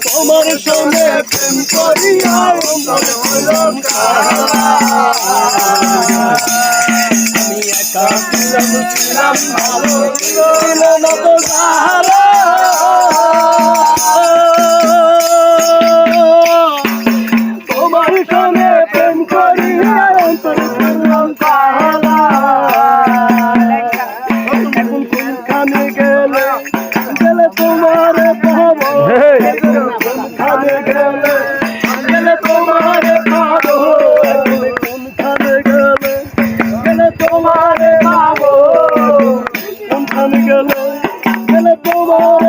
তোমার সঙ্গে প্রেম করিয়া আমি একা ছিলাম ভালো তোমার সঙ্গে প্রেম করিয়া অন্তর করলাম কালা। এখন কোনখানে গেলে গেলে তোমার পাবো, কোনখানে গেলে গেলে তোমার পাবো, কোনখানে গেলে গেলে তোমার পাবো, কোনখানে গেলে গেলে তোমার